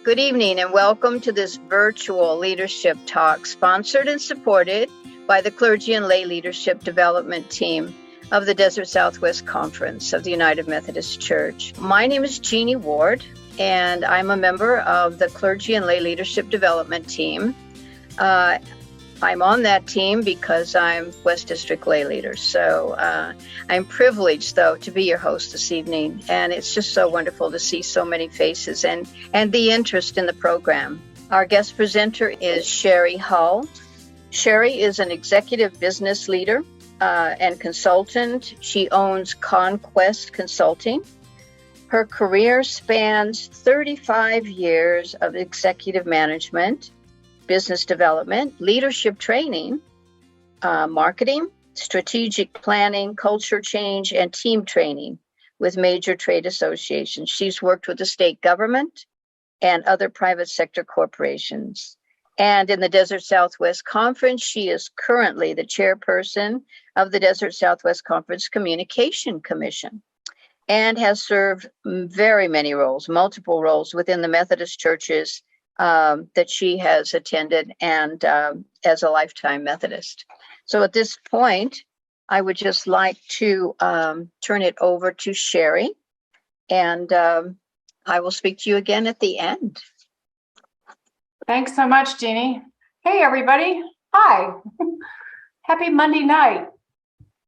Good evening and welcome to this virtual leadership talk sponsored and supported by the Clergy and Lay Leadership Development Team of the Desert Southwest Conference of the United Methodist Church. My name is Jeannie Ward and I'm a member of the Clergy and Lay Leadership Development Team. I'm on that team because I'm West District Lay Leader. So I'm privileged, though, to be your host this evening. And it's just so wonderful to see so many faces and the interest in the program. Our guest presenter is Cheri Hull. Cheri is an executive business leader and consultant. She owns Conquest Consulting. Her career spans 35 years of executive management, business development, leadership training, marketing, strategic planning, culture change, and team training with major trade associations. She's worked with the state government and other private sector corporations. And in the Desert Southwest Conference, she is currently the chairperson of the Desert Southwest Conference Communication Commission and has served very many roles, multiple roles within the Methodist churches that she has attended and as a lifetime Methodist. So at this point, I would just like to turn it over to Cheri, and I will speak to you again at the end. Thanks so much, Jeannie. Hey, everybody. Hi. Happy Monday night.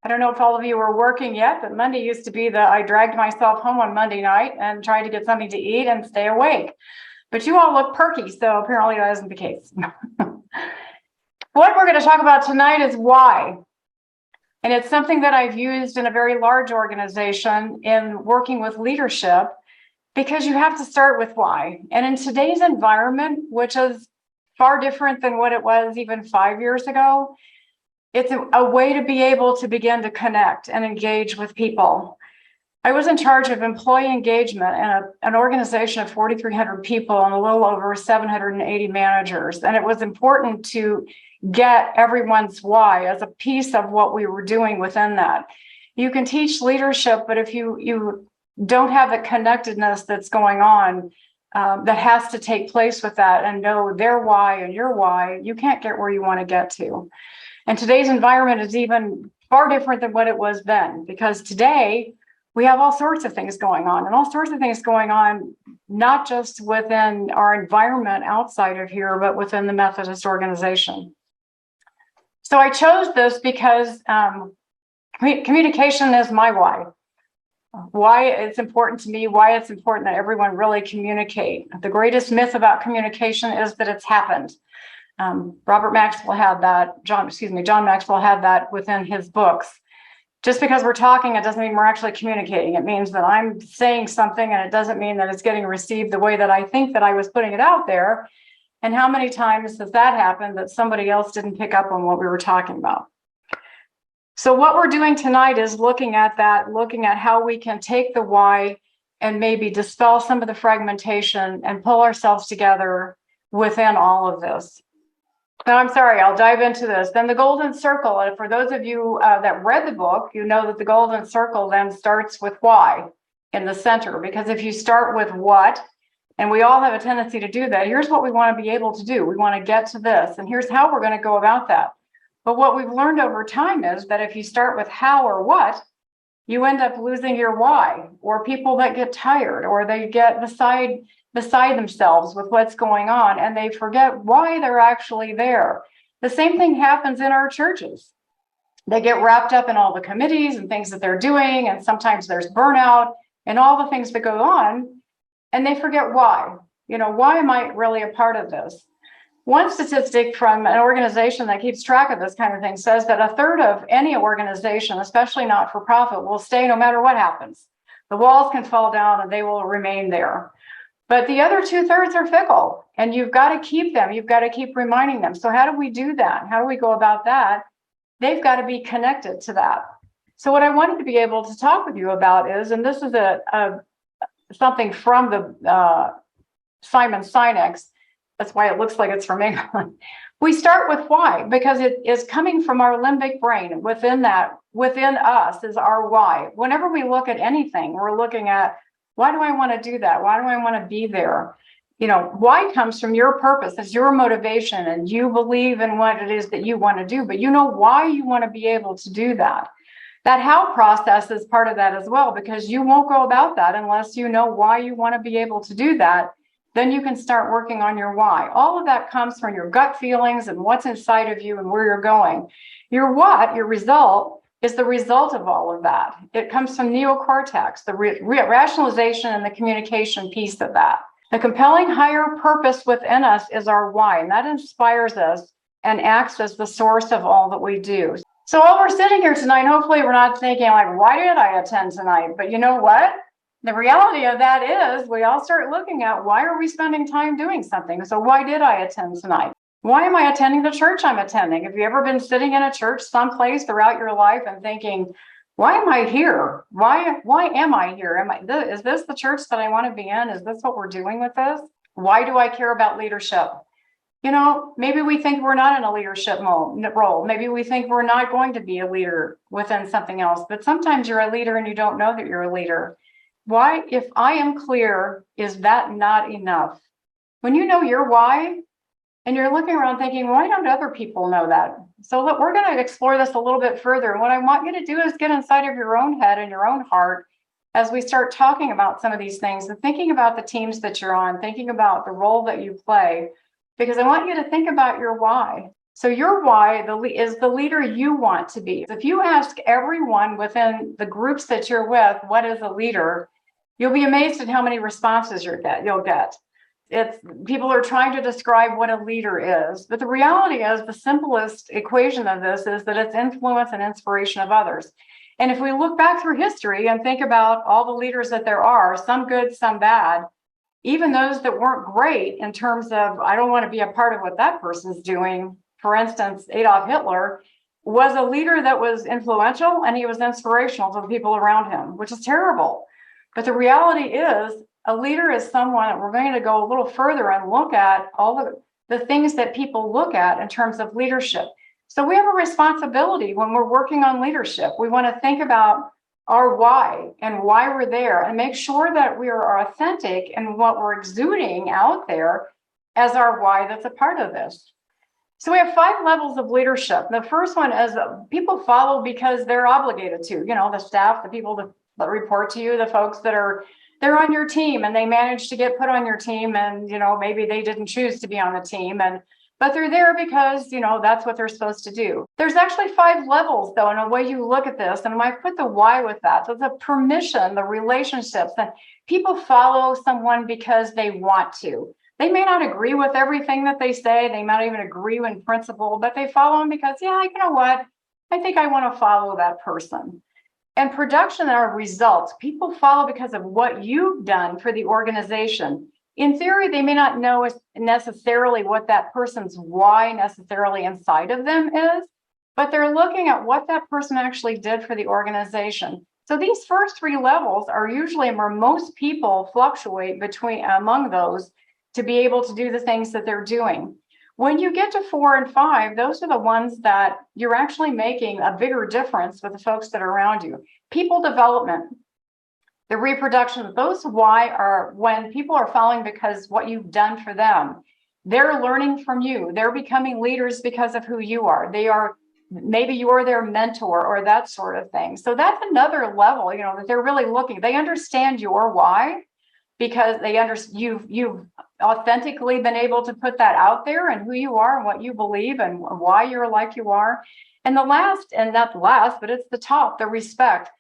I don't know if all of you are working yet, but Monday used to be I dragged myself home on Monday night and tried to get something to eat and stay awake. But you all look perky, so apparently that isn't the case. What we're going to talk about tonight is why. And it's something that I've used in a very large organization in working with leadership, because you have to start with why. And in today's environment, which is far different than what it was even 5 years ago, it's a way to be able to begin to connect and engage with people. I was in charge of employee engagement in an organization of 4,300 people and a little over 780 managers. And it was important to get everyone's why as a piece of what we were doing within that. You can teach leadership, but if you don't have the connectedness that's going on, that has to take place with that and know their why and your why, you can't get where you want to get to. And today's environment is even far different than what it was then, because today, we have all sorts of things going on, and all sorts of things going on, not just within our environment outside of here, but within the Methodist organization. So I chose this because communication is my why. Why it's important to me, why it's important that everyone really communicate. The greatest myth about communication is that it's happened. Robert Maxwell had that, John Maxwell had that within his books. Just because we're talking, it doesn't mean we're actually communicating. It means that I'm saying something, and it doesn't mean that it's getting received the way that I think that I was putting it out there. And how many times has that happened that somebody else didn't pick up on what we were talking about? So what we're doing tonight is looking at how we can take the why and maybe dispel some of the fragmentation and pull ourselves together within all of this. No, I'm sorry, I'll dive into this. Then the golden circle, and for those of you that read the book, you know that the golden circle then starts with why in the center, because if you start with what, and we all have a tendency to do that, here's what we want to be able to do. We want to get to this, and here's how we're going to go about that. But what we've learned over time is that if you start with how or what, you end up losing your why, or people that get tired, or they get beside themselves with what's going on, and they forget why they're actually there. The same thing happens in our churches. They get wrapped up in all the committees and things that they're doing, and sometimes there's burnout and all the things that go on, and they forget why. Why am I really a part of this? One statistic from an organization that keeps track of this kind of thing says that a third of any organization, especially not for profit, will stay no matter what happens. The walls can fall down and they will remain there. But the other 2/3 are fickle, and you've got to keep them. You've got to keep reminding them. So how do we do that? How do we go about that? They've got to be connected to that. So what I wanted to be able to talk with you about is, and this is something from the Simon Sinek's, that's why it looks like it's from England. We start with why, because it is coming from our limbic brain. Within us is our why. Whenever we look at anything, we're looking at, why do I want to do that? Why do I want to be there? Why comes from your purpose, it's your motivation, and you believe in what it is that you want to do, but you know why you want to be able to do that. That how process is part of that as well, because you won't go about that unless you know why you want to be able to do that. Then you can start working on your why. All of that comes from your gut feelings and what's inside of you and where you're going. Your what, your result, is the result of all of that. It comes from neocortex, the rationalization and the communication piece of that. The compelling higher purpose within us is our why, and that inspires us and acts as the source of all that we do. So while we're sitting here tonight, hopefully we're not thinking like, why did I attend tonight? But you know what? The reality of that is we all start looking at, why are we spending time doing something? So why did I attend tonight? Why am I attending the church I'm attending? Have you ever been sitting in a church someplace throughout your life and thinking, why am I here? Why am I here? Is this the church that I want to be in? Is this what we're doing with this? Why do I care about leadership? Maybe we think we're not in a leadership role. Maybe we think we're not going to be a leader within something else, but sometimes you're a leader and you don't know that you're a leader. Why, if I am clear, is that not enough? When you know your why, and you're looking around thinking, why don't other people know that? So look, we're going to explore this a little bit further. And what I want you to do is get inside of your own head and your own heart as we start talking about some of these things and thinking about the teams that you're on, thinking about the role that you play, because I want you to think about your why. So your why is the leader you want to be. If you ask everyone within the groups that you're with, what is a leader, you'll be amazed at how many responses you'll get. People are trying to describe what a leader is, but the reality is the simplest equation of this is that it's influence and inspiration of others. And if we look back through history and think about all the leaders that there are, some good, some bad, even those that weren't great in terms of, I don't want to be a part of what that person's doing. For instance, Adolf Hitler was a leader that was influential and he was inspirational to the people around him, which is terrible. But the reality is, a leader is someone that we're going to go a little further and look at all the things that people look at in terms of leadership. So we have a responsibility when we're working on leadership. We want to think about our why and why we're there and make sure that we are authentic in what we're exuding out there as our why that's a part of this. So we have 5 levels of leadership. The first one is people follow because they're obligated to, the staff, the people that report to you, the folks that they're on your team and they managed to get put on your team and, maybe they didn't choose to be on the team but they're there because, that's what they're supposed to do. There's actually 5 levels though, in a way you look at this. And I put the why with that. So the permission, the relationships, and people follow someone because they want to. They may not agree with everything that they say. They might even agree in principle, but they follow them because, you know what? I think I want to follow that person. And production are results. People follow because of what you've done for the organization. In theory, they may not know necessarily what that person's why necessarily inside of them is, but they're looking at what that person actually did for the organization. So these first 3 levels are usually where most people fluctuate among those to be able to do the things that they're doing. When you get to 4 and 5, those are the ones that you're actually making a bigger difference with the folks that are around you. People development, the reproduction, those why are when people are following because what you've done for them. They're learning from you. They're becoming leaders because of who you are. Maybe you're their mentor or that sort of thing. So that's another level, that they're really looking. They understand your why because you've authentically been able to put that out there and who you are and what you believe and why you're like you are. And the last, and not the last, but it's the top, the respect.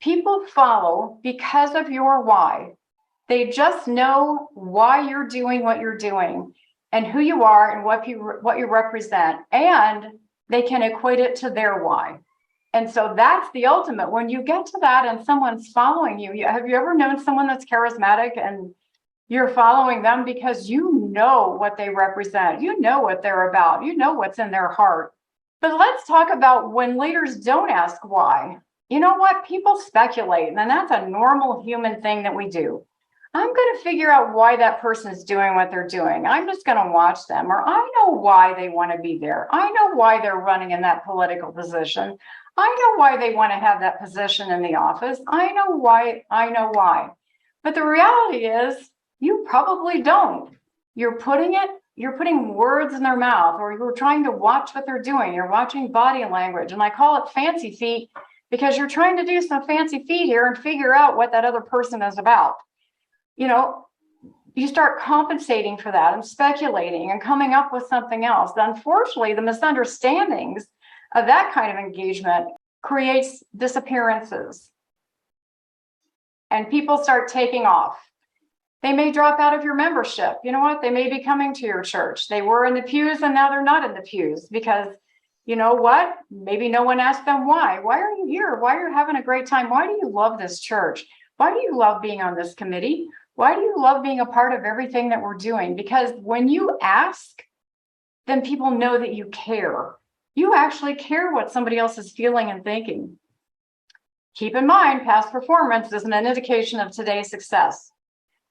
People follow because of your why. They just know why you're doing what you're doing and who you are and what you represent, and they can equate it to their why. And so that's the ultimate. When you get to that and someone's following you, have you ever known someone that's charismatic and you're following them because you know what they represent, you know what they're about, you know what's in their heart. But let's talk about when leaders don't ask why. You know what? People speculate, and that's a normal human thing that we do. I'm going to figure out why that person is doing what they're doing. I'm just going to watch them, or I know why they want to be there. I know why they're running in that political position. I know why they want to have that position in the office. I know why. But the reality is, you probably don't. you're putting words in their mouth, or you're trying to watch what they're doing. You're watching body language. And I call it fancy feet because you're trying to do some fancy feet here and figure out what that other person is about. You know, you start compensating for that and speculating and coming up with something else. Unfortunately, the misunderstandings of that kind of engagement creates disappearances. And people start taking off. They may drop out of your membership. You know what? They may be coming to your church. They were in the pews and now they're not in the pews because, you know what? Maybe no one asked them why. Why are you here? Why are you having a great time? Why do you love this church? Why do you love being on this committee? Why do you love being a part of everything that we're doing? Because when you ask, then people know that you care. You actually care what somebody else is feeling and thinking. Keep in mind, past performance isn't an indication of today's success.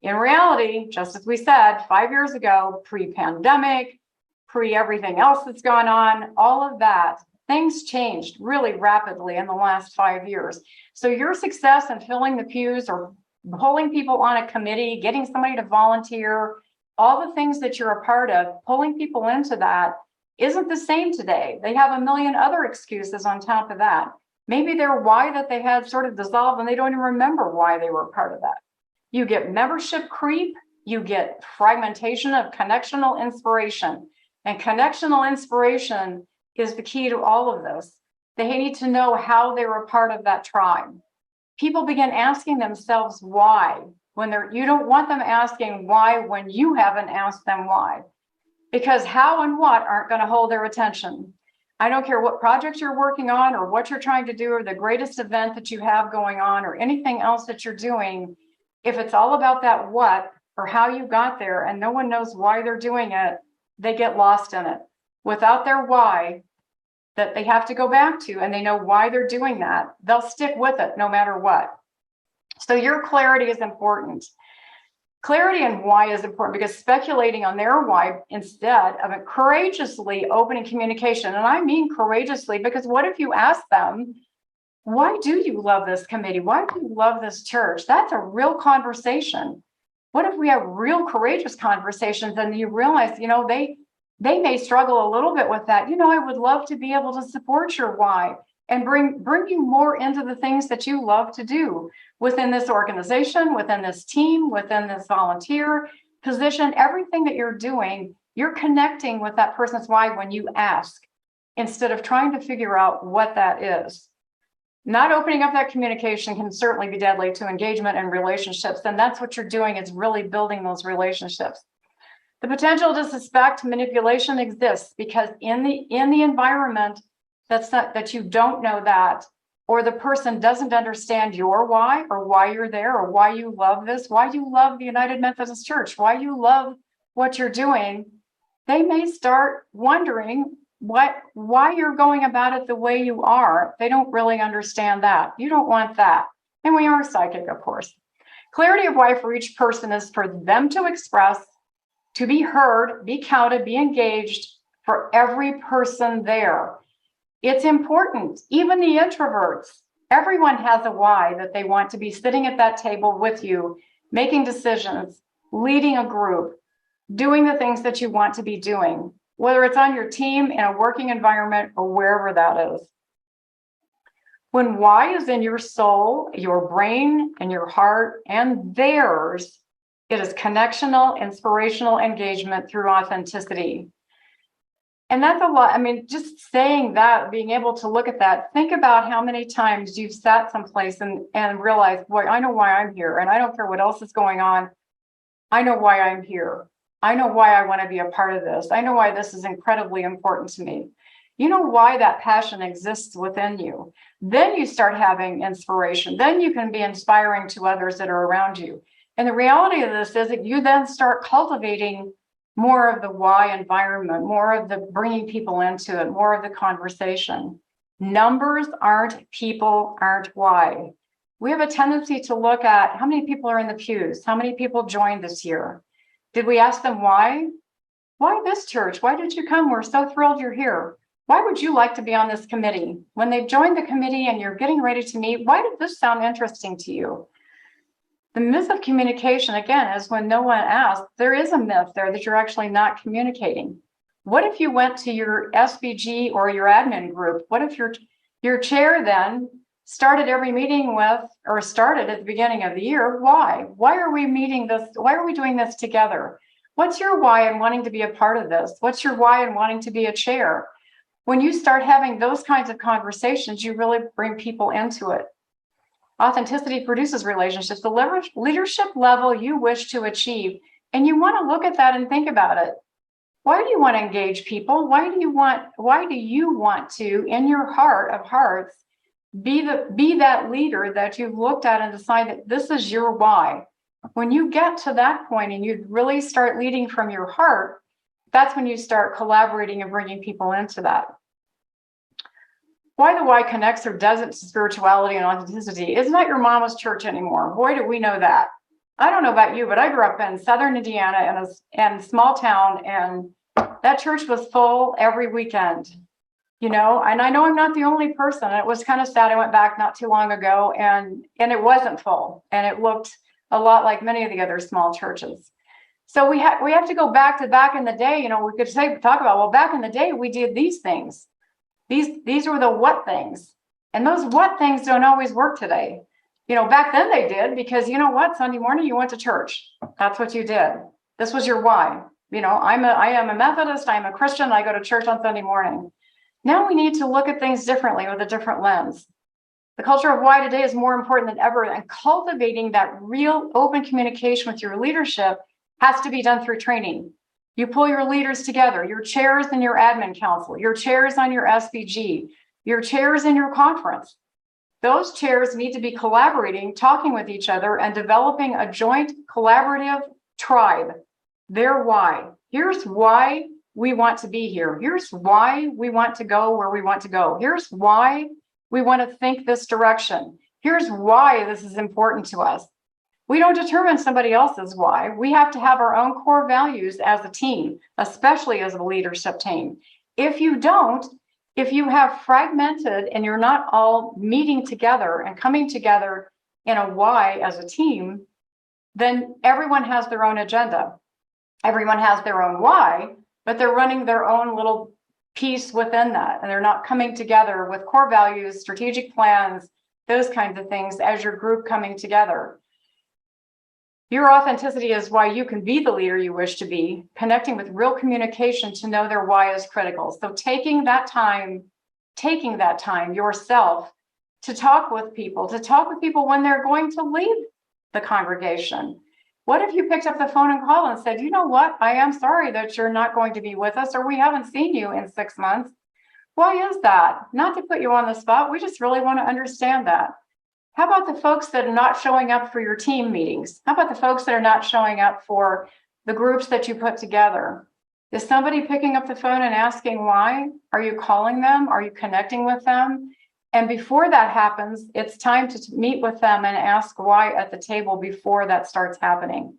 In reality, just as we said 5 years ago, pre-pandemic, pre-everything else that's gone on, all of that, things changed really rapidly in the last 5 years. So your success in filling the pews or pulling people on a committee, getting somebody to volunteer, all the things that you're a part of, pulling people into that isn't the same today. They have a million other excuses on top of that. Maybe their why that they had sort of dissolved and they don't even remember why they were a part of that. You get membership creep, you get fragmentation of connectional inspiration. And connectional inspiration is the key to all of this. They need to know how they were a part of that tribe. People begin asking themselves why when you don't want them asking why when you haven't asked them why. Because how and what aren't going to hold their attention. I don't care what project you're working on or what you're trying to do or the greatest event that you have going on or anything else that you're doing. If it's all about that what or how you got there and no one knows why they're doing it, they get lost in it. Without their why that they have to go back to and they know why they're doing that, they'll stick with it no matter what. So your clarity is important. Clarity and why is important because speculating on their why instead of courageously opening communication, and I mean courageously, because what if you ask them, why do you love this committee? Why do you love this church? That's a real conversation. What if we have real courageous conversations and you realize, you know, they may struggle a little bit with that. You know, I would love to be able to support your why and bring you more into the things that you love to do within this organization, within this team, within this volunteer position, everything that you're doing, you're connecting with that person's why when you ask, instead of trying to figure out what that is. Not opening up that communication can certainly be deadly to engagement and relationships. And that's what you're doing is really building those relationships. The potential to suspect manipulation exists because in the environment that you don't know that, or the person doesn't understand your why or why you're there or why you love this, why you love the United Methodist Church, why you love what you're doing, they may start wondering why you're going about it the way you are. They don't really understand that. You don't want that. And we are psychic, of course. Clarity of why for each person is for them to express, to be heard, be counted, be engaged for every person there. It's important, even the introverts. Everyone has a why that they want to be sitting at that table with you, making decisions, leading a group, doing the things that you want to be doing, whether it's on your team, in a working environment, or wherever that is. When why is in your soul, your brain, and your heart, and theirs, it is connectional, inspirational engagement through authenticity. And that's a lot. I mean, just saying that, being able to look at that, think about how many times you've sat someplace and realized, boy, I know why I'm here. And I don't care what else is going on. I know why I'm here. I know why I want to be a part of this. I know why this is incredibly important to me. You know why that passion exists within you. Then you start having inspiration. Then you can be inspiring to others that are around you. And the reality of this is that you then start cultivating more of the why environment, more of the bringing people into it, more of the conversation. Numbers aren't people, aren't why. We have a tendency to look at how many people are in the pews, how many people joined this year. Did we ask them why? Why this church? Why did you come? We're so thrilled you're here. Why would you like to be on this committee? When they've joined the committee and you're getting ready to meet, why did this sound interesting to you? The myth of communication, again, is when no one asks, there is a myth there that you're actually not communicating. What if you went to your SBG or your admin group? What if your chair then started every meeting with, or started at the beginning of the year? Why? Why are we meeting this? Why are we doing this together? What's your why in wanting to be a part of this? What's your why in wanting to be a chair? When you start having those kinds of conversations, you really bring people into it. Authenticity produces relationships, the leadership level you wish to achieve. And you want to look at that and think about it. Why do you want to engage people? Why do you want to, in your heart of hearts, be that leader that you've looked at and decide that this is your why? When you get to that point and you really start leading from your heart, that's when you start collaborating and bringing people into that. Why the why connects or doesn't to spirituality and authenticity. It's not your mama's church anymore. Boy, do we know that. I don't know about you, but I grew up in Southern Indiana in a small town, and that church was full every weekend, and I know I'm not the only person. It was kind of sad. I went back not too long ago, and it wasn't full, and it looked a lot like many of the other small churches. So we have to go back in the day. We could talk about, well, back in the day we did these things. These were the what things, and those what things don't always work today. Back then they did, because Sunday morning you went to church. That's what you did. This was your why. I am a Methodist. I'm a Christian. I go to church on Sunday morning. Now we need to look at things differently with a different lens. The culture of why today is more important than ever, and cultivating that real open communication with your leadership has to be done through training. You pull your leaders together, your chairs and your admin council, your chairs on your SBG, your chairs in your conference. Those chairs need to be collaborating, talking with each other, and developing a joint collaborative tribe. Their why. Here's why we want to be here. Here's why we want to go where we want to go. Here's why we want to think this direction. Here's why this is important to us. We don't determine somebody else's why. We have to have our own core values as a team, especially as a leadership team. If you have fragmented and you're not all meeting together and coming together in a why as a team, then everyone has their own agenda. Everyone has their own why, but they're running their own little piece within that. And they're not coming together with core values, strategic plans, those kinds of things as your group coming together. Your authenticity is why you can be the leader you wish to be. Connecting with real communication to know their why is critical. So taking that time yourself to talk with people when they're going to leave the congregation. What if you picked up the phone and called and said, you know what, I am sorry that you're not going to be with us, or we haven't seen you in 6 months. Why is that? Not to put you on the spot. We just really want to understand that. How about the folks that are not showing up for your team meetings? How about the folks that are not showing up for the groups that you put together? Is somebody picking up the phone and asking why? Are you calling them? Are you connecting with them? And before that happens, it's time to meet with them and ask why at the table before that starts happening.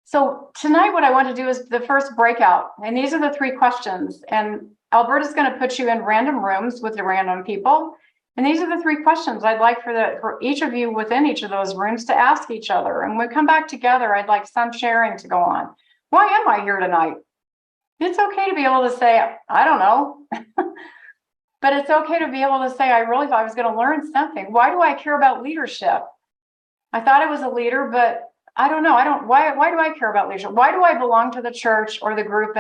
So tonight, what I want to do is the first breakout. And these are the 3 questions. And Alberta's going to put you in random rooms with the random people. And these are the 3 questions I'd like for each of you within each of those rooms to ask each other. And when we come back together, I'd like some sharing to go on. Why am I here tonight? It's okay to be able to say, I don't know. But it's okay to be able to say, I really thought I was going to learn something. Why do I care about leadership? I thought I was a leader, but I don't know. Why do I care about leadership? Why do I belong to the church or the group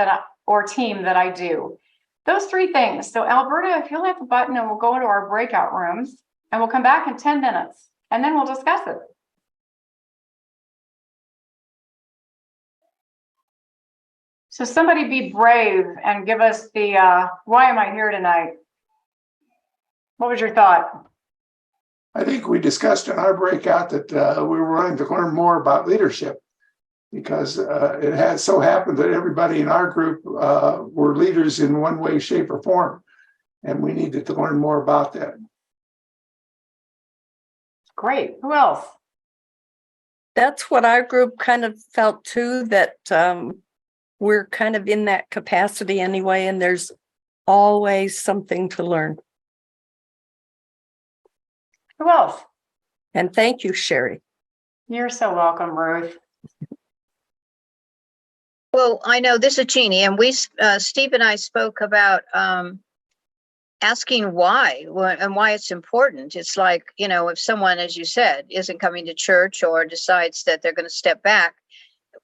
or team that I do? Those 3 things. So Alberta, if you'll hit the button, and we'll go into our breakout rooms, and we'll come back in 10 minutes, and then we'll discuss it. So somebody be brave and give us the, why am I here tonight? What was your thought? I think we discussed in our breakout that we were wanting to learn more about leadership, because it had so happened that everybody in our group were leaders in one way, shape, or form, and we needed to learn more about that. Great. Who else? That's what our group kind of felt too, that we're kind of in that capacity anyway, and there's always something to learn. Who else? And thank you, Cheri. You're so welcome, Ruth. Well, I know this is Jeannie, and Steve and I spoke about asking why and why it's important. It's like, if someone, as you said, isn't coming to church or decides that they're going to step back,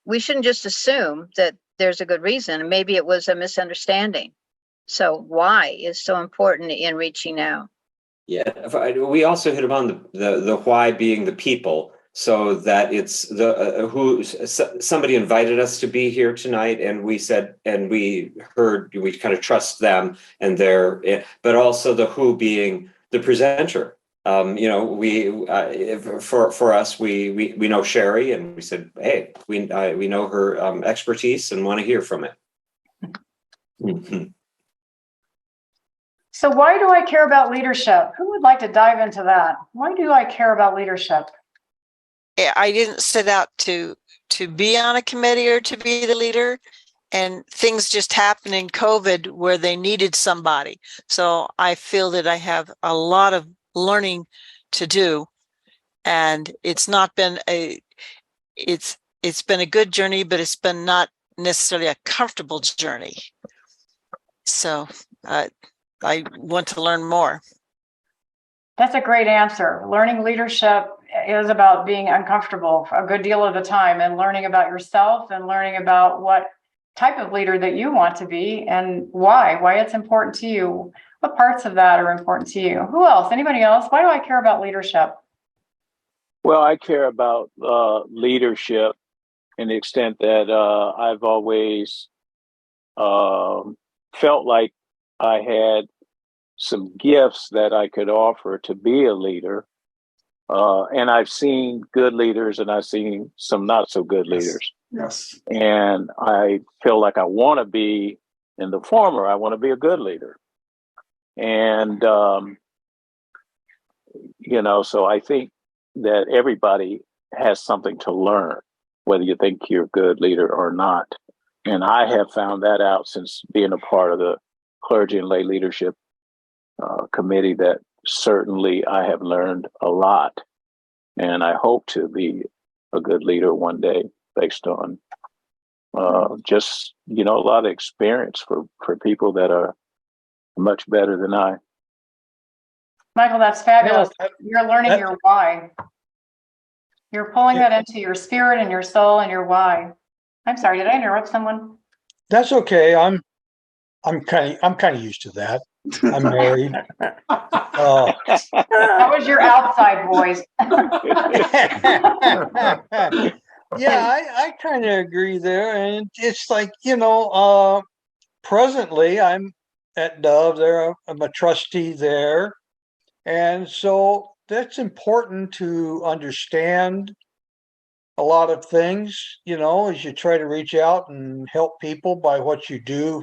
we shouldn't just assume that there's a good reason. Maybe it was a misunderstanding. So why is so important in reaching out? Yeah, we also hit upon the why being the people, so that it's somebody invited us to be here tonight, and we said, and we heard, we kind of trust them and but also the who being the presenter. For us, we know Cheri, and we said, hey, we know her expertise and want to hear from it. Mm-hmm. So why do I care about leadership? Who would like to dive into that? Why do I care about leadership? I didn't set out to be on a committee or to be the leader, and things just happened in COVID where they needed somebody. So I feel that I have a lot of learning to do, and it's been a good journey, but it's been not necessarily a comfortable journey. So I want to learn more. That's a great answer. Learning leadership is about being uncomfortable a good deal of the time, and learning about yourself and learning about what type of leader that you want to be and why it's important to you. What parts of that are important to you? Who else? Anybody else? Why do I care about leadership? Well, I care about leadership in the extent that I've always felt like I had some gifts that I could offer to be a leader. And I've seen good leaders and I've seen some not so good leaders. Yes. And I feel like I want to be in the former. I want to be a good leader. And, so I think that everybody has something to learn, whether you think you're a good leader or not. And I have found that out since being a part of the Clergy and Lay Leadership Committee, that certainly I have learned a lot. And I hope to be a good leader one day based on just, a lot of experience for people that are much better than I. Michael, that's fabulous. You're learning your why. You're pulling that into your spirit and your soul and your why. I'm sorry, did I interrupt someone? That's okay. I'm kind of used to that. I'm married. That was your outside voice. Yeah, I kind of agree there. And it's like, presently I'm at Dove there. I'm a trustee there. And so that's important to understand a lot of things, as you try to reach out and help people by what you do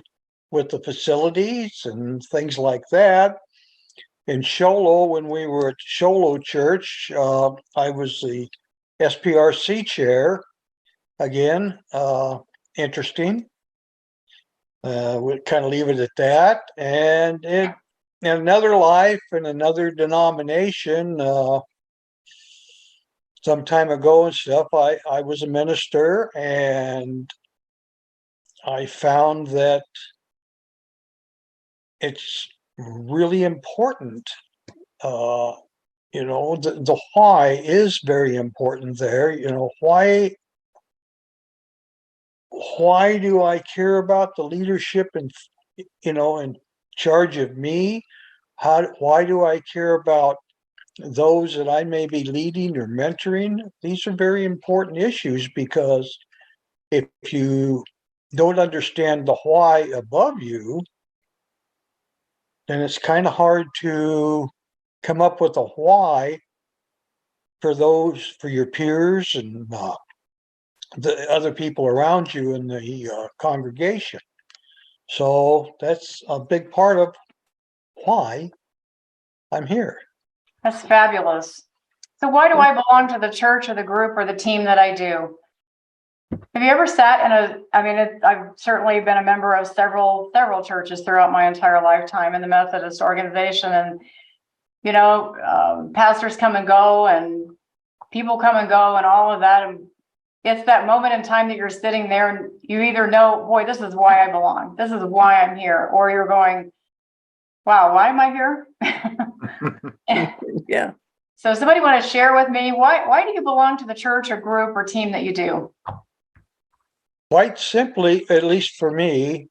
with the facilities and things like that. In Show Low, when we were at Show Low Church, I was the SPRC chair. Again, interesting. We'll kind of leave it at that. And in another life, in another denomination, some time ago and stuff, I was a minister, and I found that it's really important. The why is very important there. Why do I care about the leadership and in charge of me? Why do I care about those that I may be leading or mentoring? These are very important issues, because if you don't understand the why above you, then it's kind of hard to come up with a why for your peers and the other people around you in the congregation. So that's a big part of why I'm here. That's fabulous. So why do I belong to the church or the group or the team that I do? Have you ever sat in I've certainly been a member of several churches throughout my entire lifetime in the Methodist organization, and pastors come and go, and people come and go and all of that. And it's that moment in time that you're sitting there and you either know, boy, this is why I belong. This is why I'm here. Or you're going, wow, why am I here? Yeah. So somebody want to share with me, why do you belong to the church or group or team that you do? Quite simply, at least for me,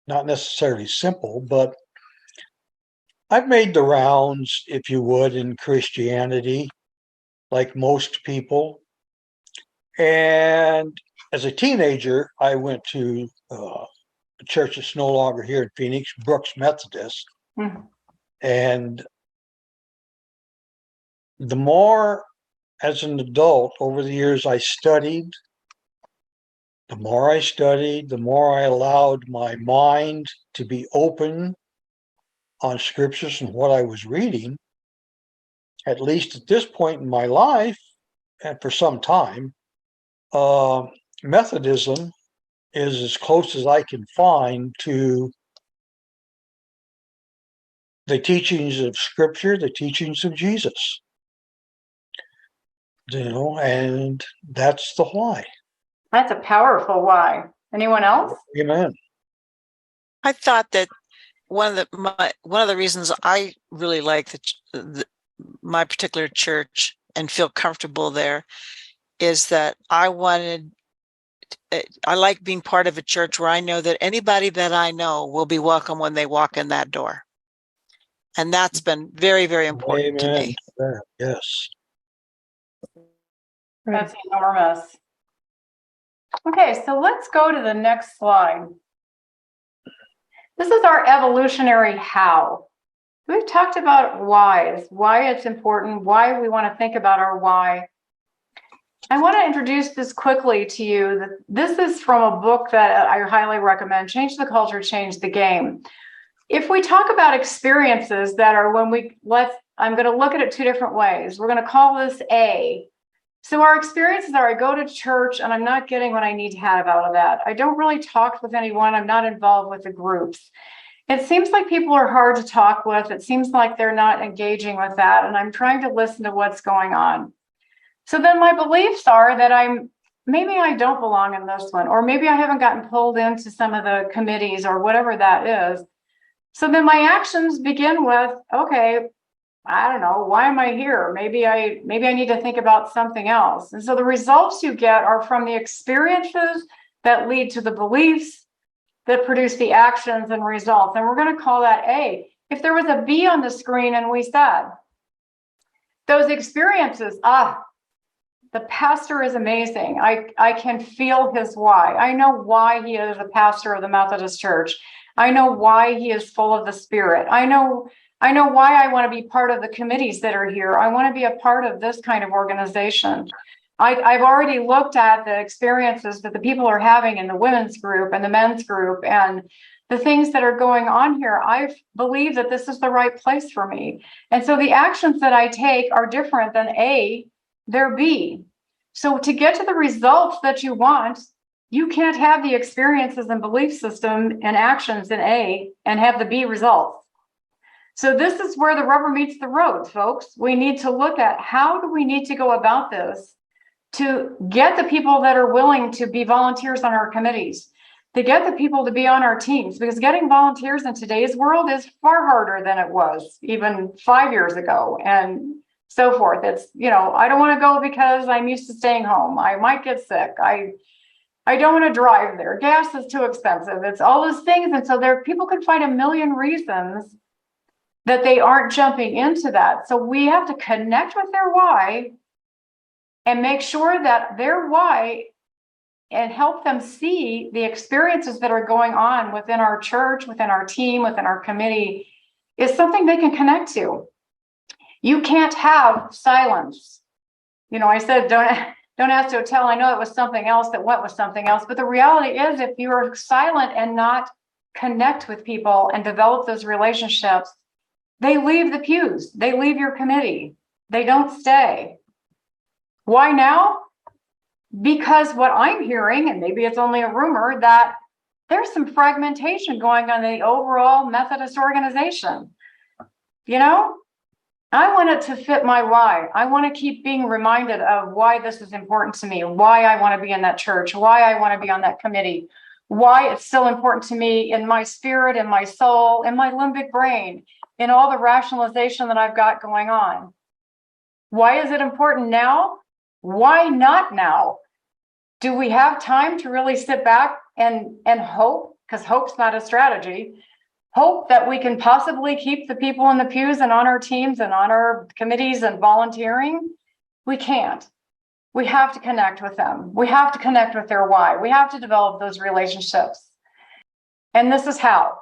not necessarily simple, but I've made the rounds, if you would, in Christianity, like most people. And as a teenager, I went to a church that's no longer here in Phoenix, Brooks Methodist. Mhm. And the more, as an adult, over the years I studied, the more I studied, the more I allowed my mind to be open on scriptures and what I was reading, at least at this point in my life, and for some time, Methodism is as close as I can find to the teachings of scripture, the teachings of Jesus. And that's the why. That's a powerful why. Anyone else? Amen. I thought that one of the reasons I really like my particular church and feel comfortable there is that I like being part of a church where I know that anybody that I know will be welcome when they walk in that door. And that's been very, very important to me. Yes. That's enormous. Okay, so let's go to the next slide. This is our evolutionary how. We've talked about whys, why it's important, why we want to think about our why. I want to introduce this quickly to you. This is from a book that I highly recommend, Change the Culture, Change the Game. If we talk about experiences that are I'm going to look at it two different ways. We're going to call this A. So our experiences are I go to church and I'm not getting what I need to have out of that. I don't really talk with anyone. I'm not involved with the groups. It seems like people are hard to talk with. It seems like they're not engaging with that. And I'm trying to listen to what's going on. So then my beliefs are that maybe I don't belong in this one, or maybe I haven't gotten pulled into some of the committees or whatever that is. So then my actions begin with, okay, I don't know, why am I here? Maybe I need to think about something else. And so the results you get are from the experiences that lead to the beliefs that produce the actions and results. And we're going to call that A. If there was a B on the screen and we said, those experiences, the pastor is amazing. I can feel his why. I know why he is a pastor of the Methodist Church. I know why he is full of the Spirit. I know why I want to be part of the committees that are here. I want to be a part of this kind of organization. I've already looked at the experiences that the people are having in the women's group and the men's group and the things that are going on here. I believe that this is the right place for me. And so the actions that I take are different than A, they're B. So to get to the results that you want, you can't have the experiences and belief system and actions in A and have the B results. So this is where the rubber meets the road, folks. We need to look at how do we need to go about this to get the people that are willing to be volunteers on our committees, to get the people to be on our teams, because getting volunteers in today's world is far harder than it was even 5 years ago and so forth. It's, I don't want to go because I'm used to staying home. I might get sick. I don't want to drive there. Gas is too expensive. It's all those things. And so people can find a million reasons that they aren't jumping into that. So we have to connect with their why and make sure that their why and help them see the experiences that are going on within our church, within our team, within our committee is something they can connect to. You can't have silence. I said, don't ask to tell. I know it was something else that went with something else. But the reality is if you're silent and not connect with people and develop those relationships, they leave the pews. They leave your committee. They don't stay. Why now? Because what I'm hearing, and maybe it's only a rumor, that there's some fragmentation going on in the overall Methodist organization. I want it to fit my why. I want to keep being reminded of why this is important to me, why I want to be in that church, why I want to be on that committee, why it's still important to me in my spirit, in my soul, in my limbic brain, in all the rationalization that I've got going on. Why is it important now? Why not now? Do we have time to really sit back and hope? Because hope's not a strategy. Hope that we can possibly keep the people in the pews and on our teams and on our committees and volunteering. We can't. We have to connect with them. We have to connect with their why. We have to develop those relationships. And this is how.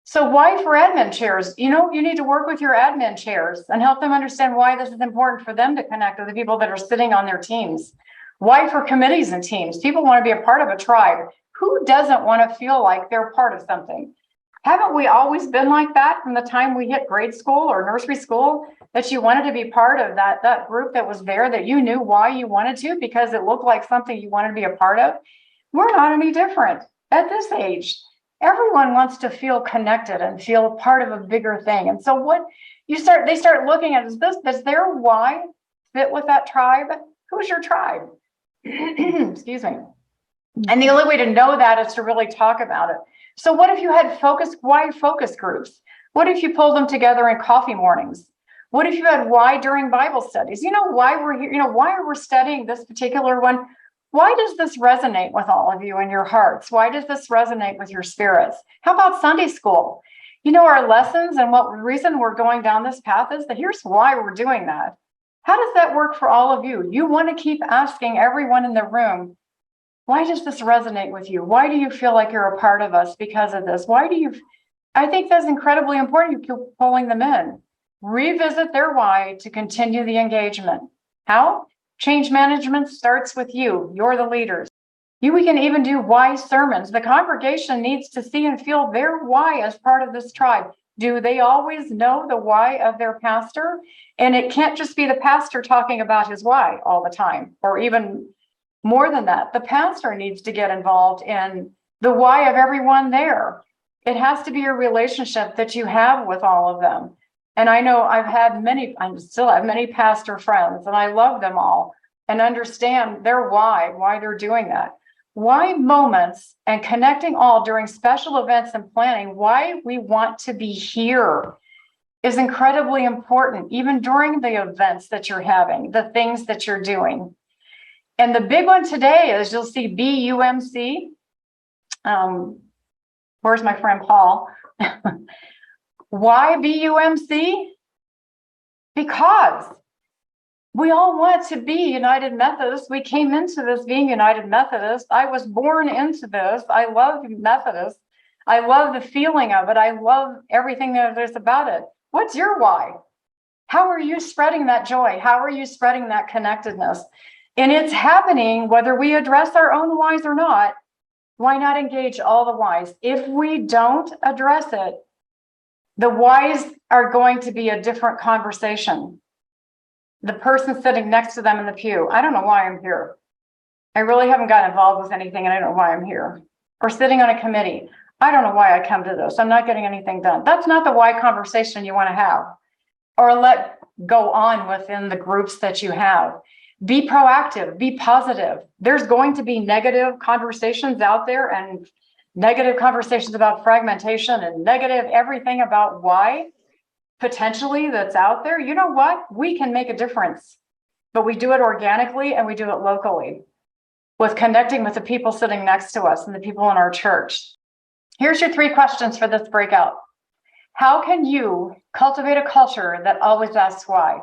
So why for admin chairs? You know, you need to work with your admin chairs and help them understand why this is important for them to connect with the people that are sitting on their teams. Why for committees and teams? People want to be a part of a tribe. Who doesn't want to feel like they're part of something? Haven't we always been like that from the time we hit grade school or nursery school, that you wanted to be part of that group that was there, that you knew why you wanted to because it looked like something you wanted to be a part of? We're not any different at this age. Everyone wants to feel connected and feel part of a bigger thing. And so they start looking at, does their why fit with that tribe? Who's your tribe? Excuse me. And the only way to know that is to really talk about it. So what if you had why focus groups? What if you pulled them together in coffee mornings? What if you had why during Bible studies? You know why we're here, why are we studying this particular one? Why does this resonate with all of you in your hearts? Why does this resonate with your spirits? How about Sunday school? Our lessons and what reason we're going down this path is that here's why we're doing that. How does that work for all of you? You want to keep asking everyone in the room, why does this resonate with you? Why do you feel like you're a part of us because of this? I think that's incredibly important. You keep pulling them in. Revisit their why to continue the engagement. How? Change management starts with you. You're the leaders. We can even do why sermons. The congregation needs to see and feel their why as part of this tribe. Do they always know the why of their pastor? And it can't just be the pastor talking about his why all the time, or even more than that. The pastor needs to get involved in the why of everyone there. It has to be a relationship that you have with all of them. And I know I still have many pastor friends, and I love them all and understand their why they're doing that. Why moments and connecting all during special events and planning, why we want to be here is incredibly important, even during the events that you're having, the things that you're doing. And the big one today is you'll see BUMC. Where's my friend Paul? Why BUMC? Because we all want to be United Methodist. We came into this being United Methodist. I was born into this. I love Methodist. I love the feeling of it. I love everything that there's about it. What's your why? How are you spreading that joy? How are you spreading that connectedness? And it's happening whether we address our own whys or not. Why not engage all the whys? If we don't address it, the whys are going to be a different conversation. The person sitting next to them in the pew, I don't know why I'm here. I really haven't gotten involved with anything and I don't know why I'm here. Or sitting on a committee, I don't know why I come to this. I'm not getting anything done. That's not the why conversation you want to have. Or let go on within the groups that you have. Be proactive, be positive. There's going to be negative conversations out there and negative conversations about fragmentation and negative everything about why potentially that's out there. You know what? We can make a difference, but we do it organically and we do it locally with connecting with the people sitting next to us and the people in our church. Here's your 3 questions for this breakout. How can you cultivate a culture that always asks why?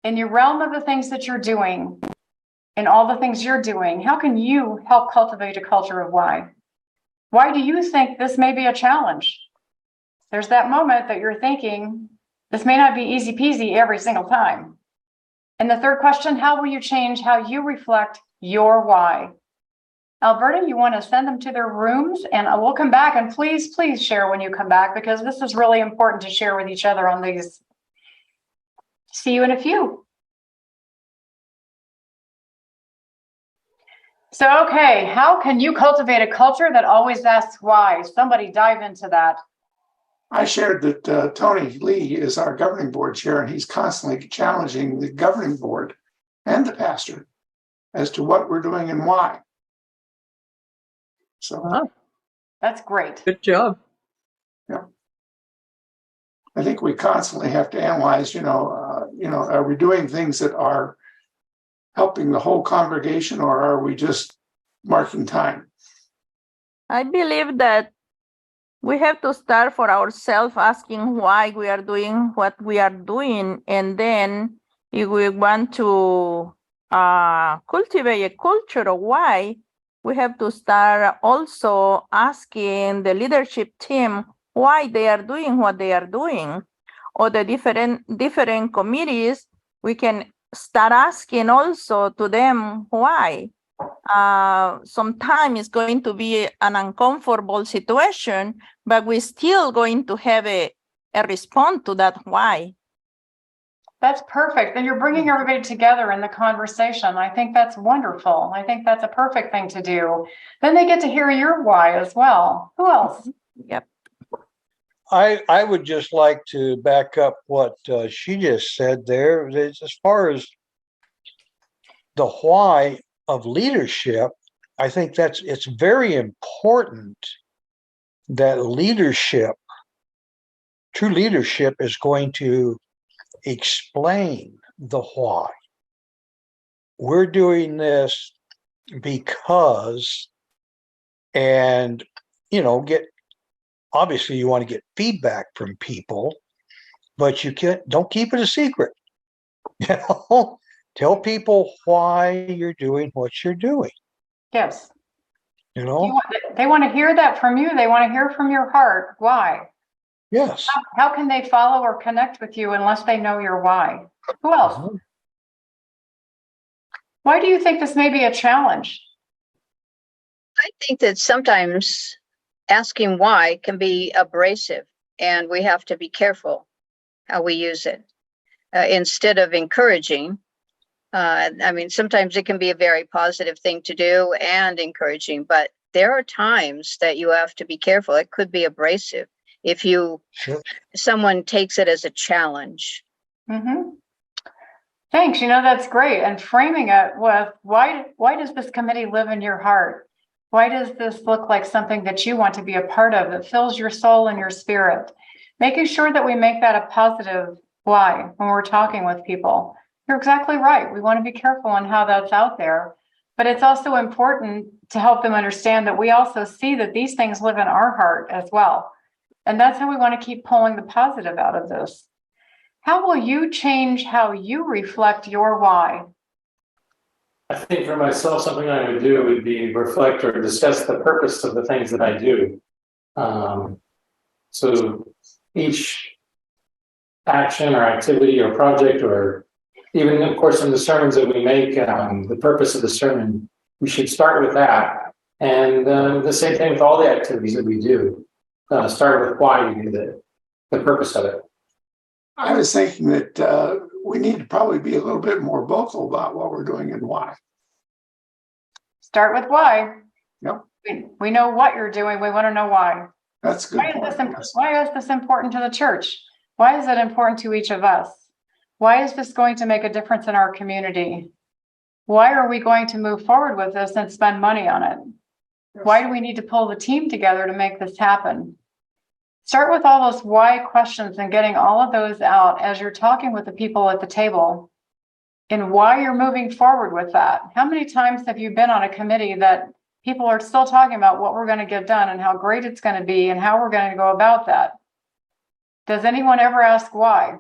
In your realm of the things that you're doing, in all the things you're doing, how can you help cultivate a culture of why? Why do you think this may be a challenge? There's that moment that you're thinking, this may not be easy peasy every single time. And the 3rd question, how will you change how you reflect your why? Alberta, you want to send them to their rooms and we'll come back, and please share when you come back, because this is really important to share with each other on these. See you in a few. So, okay, how can you cultivate a culture that always asks why? Somebody dive into that. I shared that Tony Lee is our governing board chair, and he's constantly challenging the governing board and the pastor as to what we're doing and why. So Wow, That's great. good job. I think we constantly have to analyze, are we doing things that are helping the whole congregation, or are we just marking time? I believe that we have to start for ourselves asking why we are doing what we are doing. And then if we want to cultivate a culture of why, we have to start also asking the leadership team why they are doing what they are doing. Or the different committees, we can start asking also to them why. Sometimes it's going to be an uncomfortable situation, but we're still going to have a response to that why. That's perfect. And you're bringing everybody together in the conversation. I think that's wonderful. I think that's a perfect thing to do. Then they get to hear your why as well. Who else? Yep. I would just like to back up what she just said there. As far as the why of leadership, I think it's very important that true leadership is going to explain the why. We're doing this because, and obviously you want to get feedback from people, but don't keep it a secret. Tell people why you're doing what you're doing. Yes. You know? They want to hear that from you. They want to hear from your heart. Why? Yes. How can they follow or connect with you unless they know your why? Who else? Why do you think this may be a challenge? I think that sometimes asking why can be abrasive, and we have to be careful how we use it. Instead of encouraging, sometimes it can be a very positive thing to do and encouraging, but there are times that you have to be careful. It could be abrasive if someone takes it as a challenge. Mm-hmm. Thanks. That's great. And framing it with why does this committee live in your heart? Why does this look like something that you want to be a part of that fills your soul and your spirit? Making sure that we make that a positive why when we're talking with people. You're exactly right. We want to be careful on how that's out there, but it's also important to help them understand that we also see that these things live in our heart as well. And that's how we want to keep pulling the positive out of this. How will you change how you reflect your why? I think for myself, something I would do would be reflect or discuss the purpose of the things that I do. So each action or activity or project, or even, of course, in the sermons that we make, the purpose of the sermon, we should start with that. And the same thing with all the activities that we do. Start with why you do the purpose of it. I was thinking that we need to probably be a little bit more vocal about what we're doing and why. Start with why. Yep. We know what you're doing. We want to know why. That's good. Why is this important to the church? Why is it important to each of us? Why is this going to make a difference in our community? Why are we going to move forward with this and spend money on it? Yes. Why do we need to pull the team together to make this happen? Start with all those why questions and getting all of those out as you're talking with the people at the table and why you're moving forward with that. How many times have you been on a committee that people are still talking about what we're going to get done and how great it's going to be and how we're going to go about that? Does anyone ever ask why?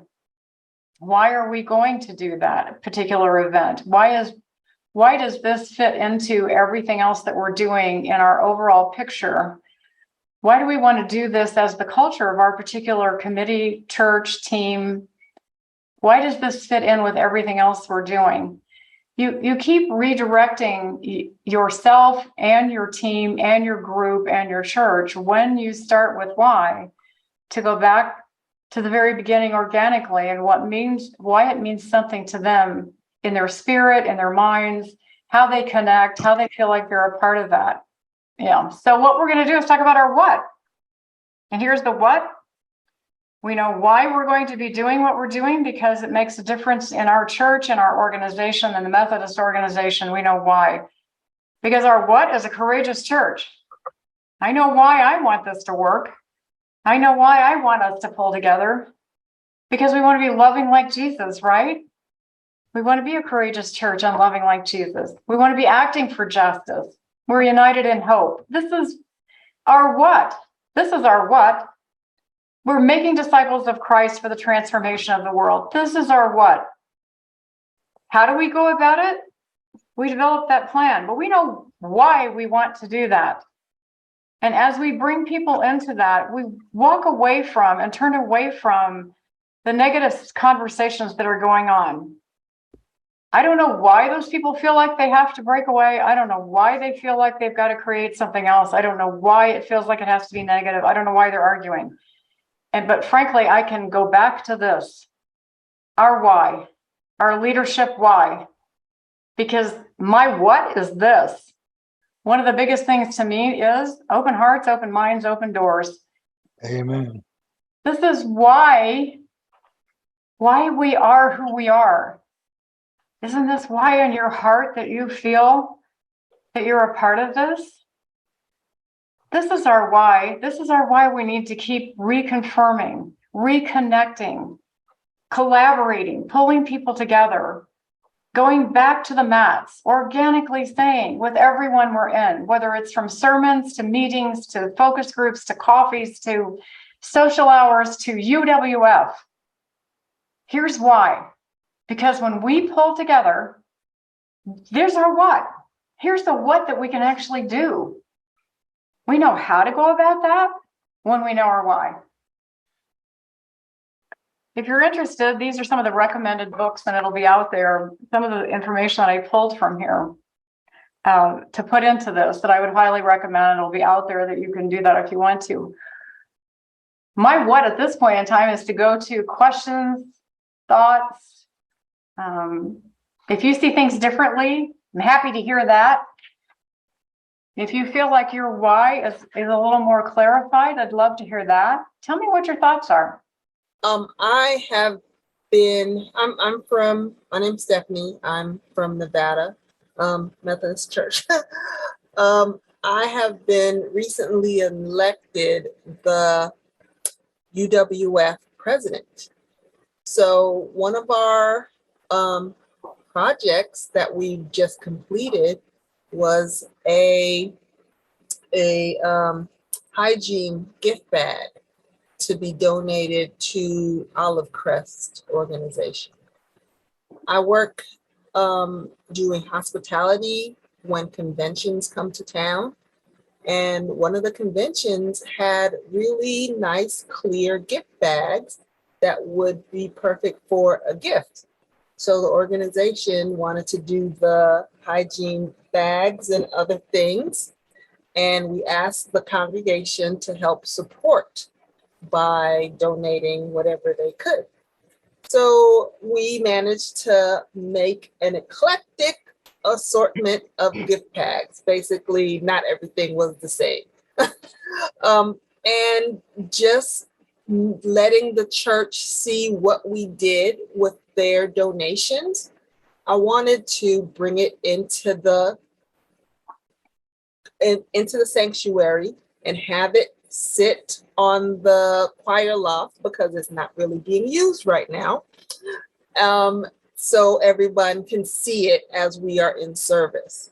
Why are we going to do that particular event? Why does this fit into everything else that we're doing in our overall picture? Why do we want to do this as the culture of our particular committee, church, team? Why does this fit in with everything else we're doing? You keep redirecting yourself and your team and your group and your church when you start with why to go back to the very beginning organically and why it means something to them in their spirit, in their minds, how they connect, how they feel like they're a part of that. Yeah. So what we're going to do is talk about our what. And here's the what. We know why we're going to be doing what we're doing because it makes a difference in our church and our organization and the Methodist organization. We know why. Because our what is a courageous church. I know why I want this to work. I know why I want us to pull together. Because we want to be loving like Jesus, right? We want to be a courageous church and loving like Jesus. We want to be acting for justice. We're united in hope. This is our what? This is our what? We're making disciples of Christ for the transformation of the world. This is our what? How do we go about it? We develop that plan, but we know why we want to do that. And as we bring people into that, we walk away from and turn away from the negative conversations that are going on. I don't know why those people feel like they have to break away. I don't know why they feel like they've got to create something else. I don't know why it feels like it has to be negative. I don't know why they're arguing. But frankly, I can go back to this, our why, our leadership why, because my what is this. One of the biggest things to me is open hearts, open minds, open doors. Amen. This is why we are who we are. Isn't this why in your heart that you feel that you're a part of this? This is our why. This is our why we need to keep reconfirming, reconnecting, collaborating, pulling people together, going back to the mats, organically staying with everyone we're in, whether it's from sermons to meetings to focus groups to coffees to social hours to UWF. Here's why. Because when we pull together, there's our what. Here's the what that we can actually do. We know how to go about that when we know our why. If you're interested, these are some of the recommended books, and it'll be out there. Some of the information that I pulled from here to put into this that I would highly recommend. It'll be out there that you can do that if you want to. My what at this point in time is to go to questions, thoughts. If you see things differently, I'm happy to hear that. If you feel like your why is a little more clarified, I'd love to hear that. Tell me what your thoughts are. I have been, my name's Stephanie. I'm from Nevada, Methodist Church. I have been recently elected the UWF president. So one of our projects that we just completed was a hygiene gift bag to be donated to Olive Crest organization. I work doing hospitality when conventions come to town. And one of the conventions had really nice, clear gift bags that would be perfect for a gift. So the organization wanted to do the hygiene bags and other things. And we asked the congregation to help support by donating whatever they could. So we managed to make an eclectic assortment of gift bags. Basically, not everything was the same. And just letting the church see what we did with their donations, I wanted to bring it into the sanctuary and have it sit on the choir loft because it's not really being used right now. So everyone can see it as we are in service.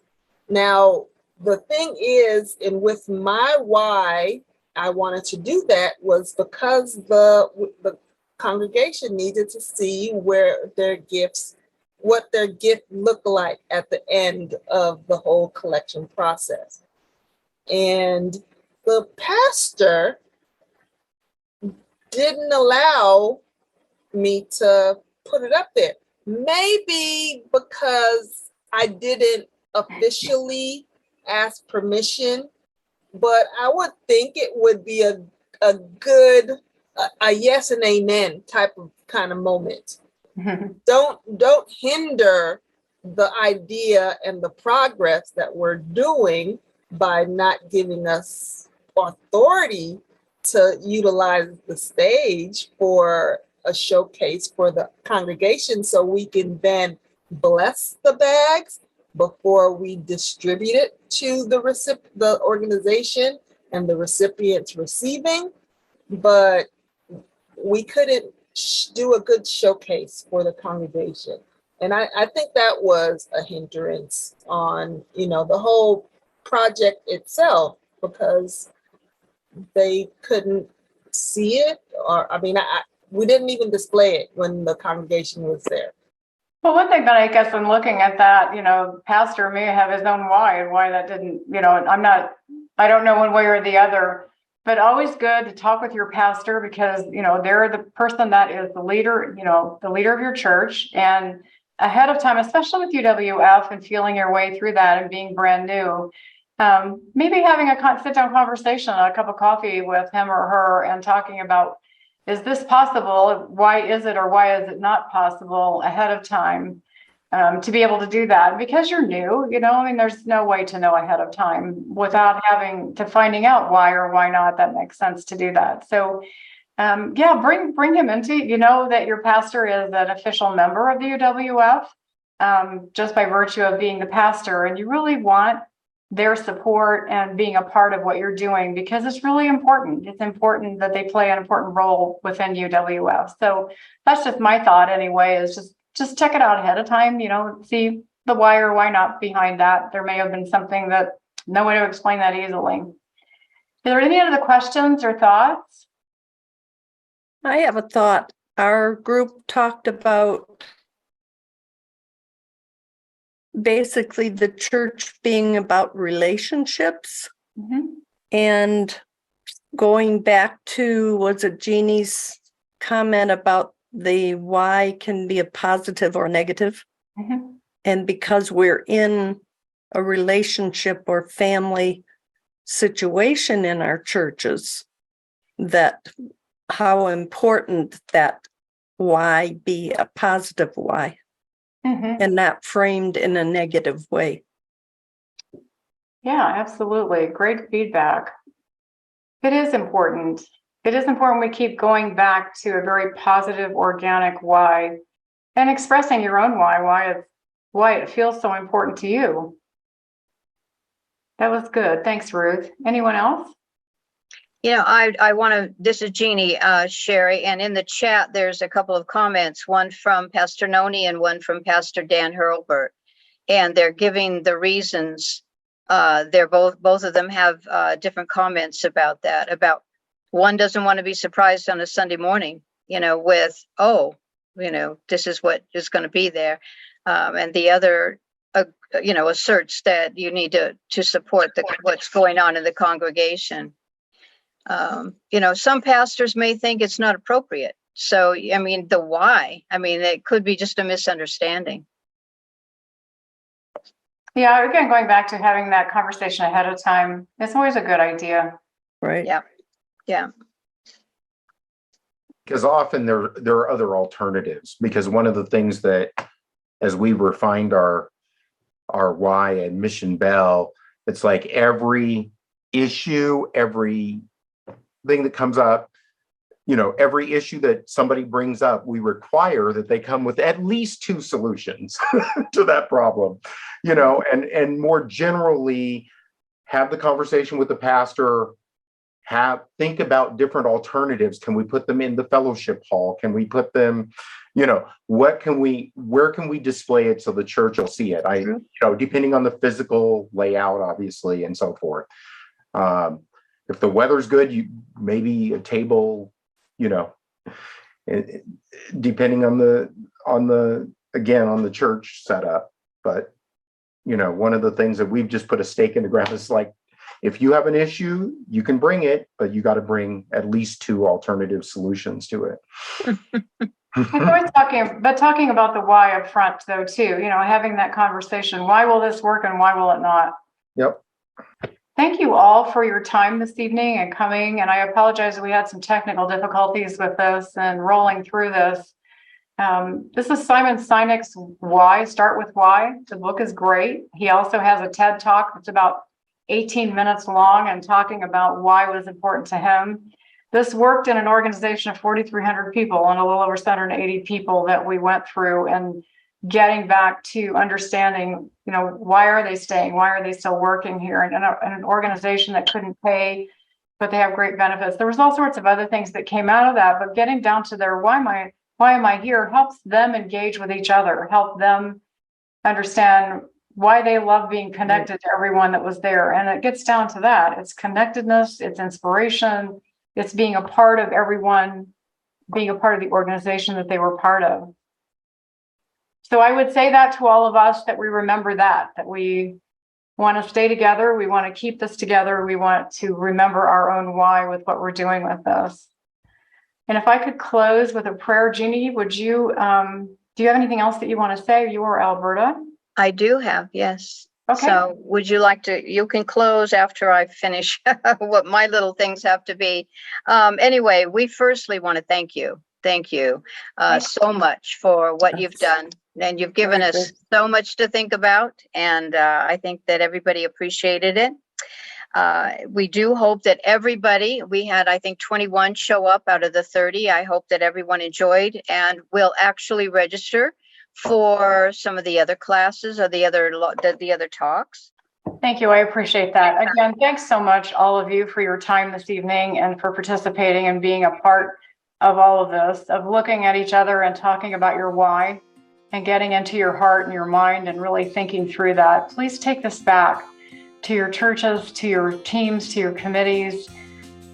Now, the thing is, and with my why I wanted to do that was because the congregation needed to see what their gift looked like at the end of the whole collection process. And the pastor didn't allow me to put it up there. Maybe because I didn't officially ask permission, but I would think it would be a good yes and amen type of kind of moment. Don't hinder the idea and the progress that we're doing by not giving us authority to utilize the stage for a showcase for the congregation so we can then bless the bags before we distribute it to the organization and the recipients receiving. But we couldn't do a good showcase for the congregation. And I think that was a hindrance on, the whole project itself, because they couldn't see it, or we didn't even display it when the congregation was there. Well, one thing that I guess in looking at that, pastor may have his own why and why that didn't, I don't know one way or the other, but always good to talk with your pastor because, they're the person that is the leader, the leader of your church, and ahead of time, especially with UWF and feeling your way through that and being brand new, maybe having a sit-down conversation, a cup of coffee with him or her and talking about, is this possible? Why is it or why is it not possible ahead of time to be able to do that? Because you're new, there's no way to know ahead of time without finding out why or why not that makes sense to do that. So bring him into, that your pastor is an official member of the UWF just by virtue of being the pastor, and you really want their support and being a part of what you're doing because it's really important. It's important that they play an important role within UWF. So that's just my thought anyway, is just check it out ahead of time, see the why or why not behind that. There may have been something that no way to explain that easily. Are there any other questions or thoughts? I have a thought. Our group talked about basically the church being about relationships and going back to, was it Jeannie's comment about the why can be a positive or negative? And because we're in a relationship or family situation in our churches, that how important that why be a positive why and not framed in a negative way. Yeah, absolutely. Great feedback. It is important. It is important we keep going back to a very positive, organic why and expressing your own why it feels so important to you. That was good. Thanks, Ruth. Anyone else? I want to, this is Jeannie, Cheri, and in the chat, there's a couple of comments, one from Pastor Noni and one from Pastor Dan Hurlbert, and they're giving the reasons. They're both of them have different comments about that, about one doesn't want to be surprised on a Sunday morning, with, this is what is going to be there. And the other, asserts that you need to support what's going on in the congregation. Some pastors may think it's not appropriate. So, the why, it could be just a misunderstanding. Yeah, again, going back to having that conversation ahead of time, it's always a good idea. Right. Yeah. Because often there are other alternatives, because one of the things that as we refined our why at Mission Bell, it's like every issue, every thing that comes up, every issue that somebody brings up, we require that they come with at least 2 solutions to that problem, and more generally have the conversation with the pastor, think about different alternatives. Can we put them in the fellowship hall? Can we put them, where can we display it so the church will see it? Depending on the physical layout, obviously, and so forth. If the weather's good, maybe a table, depending on the church setup. But, one of the things that we've just put a stake in the ground is like, if you have an issue, you can bring it, but you got to bring at least 2 alternative solutions to it. Always talking about the why up front, though, too, having that conversation. Why will this work and why will it not? Yep. Thank you all for your time this evening and coming. And I apologize that we had some technical difficulties with this and rolling through this. This is Simon Sinek's Why, Start With Why. The book is great. He also has a TED Talk that's about 18 minutes long and talking about why was important to him. This worked in an organization of 4,300 people and a little over 780 people that we went through, and getting back to understanding, why are they staying? Why are they still working here? And an organization that couldn't pay, but they have great benefits. There was all sorts of other things that came out of that, but getting down to their why am I here helps them engage with each other, help them understand why they love being connected to everyone that was there. And it gets down to that. It's connectedness, it's inspiration, it's being a part of everyone, being a part of the organization that they were part of. So I would say that to all of us, that we remember that we want to stay together. We want to keep this together. We want to remember our own why with what we're doing with this. And if I could close with a prayer, Jeannie, would you, do you have anything else that you want to say? You or Alberta? I do have, yes. Okay. So would you like to, you can close after I finish what my little things have to be. Anyway, we firstly want to thank you. Thank you so much for what you've done. And you've given us so much to think about. And I think that everybody appreciated it. We do hope that everybody, we had, I think, 21 show up out of the 30. I hope that everyone enjoyed and will actually register for some of the other classes or the other talks. Thank you. I appreciate that. Again, thanks so much, all of you, for your time this evening and for participating and being a part of all of this, of looking at each other and talking about your why and getting into your heart and your mind and really thinking through that. Please take this back to your churches, to your teams, to your committees,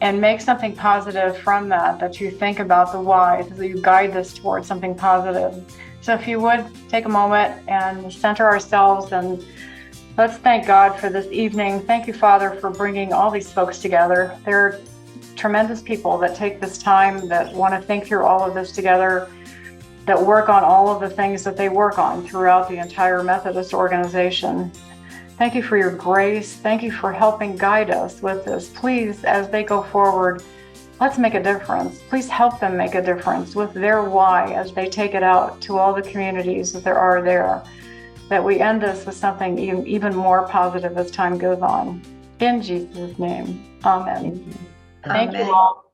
and make something positive from that you think about the why, so that you guide this towards something positive. So if you would take a moment and center ourselves, and let's thank God for this evening. Thank you, Father, for bringing all these folks together. They're tremendous people that take this time, that want to think through all of this together, that work on all of the things that they work on throughout the entire Methodist organization. Thank you for your grace. Thank you for helping guide us with this. Please, as they go forward, let's make a difference. Please help them make a difference with their why as they take it out to all the communities that there are there, that we end this with something even more positive as time goes on. In Jesus' name, amen. Thank you all.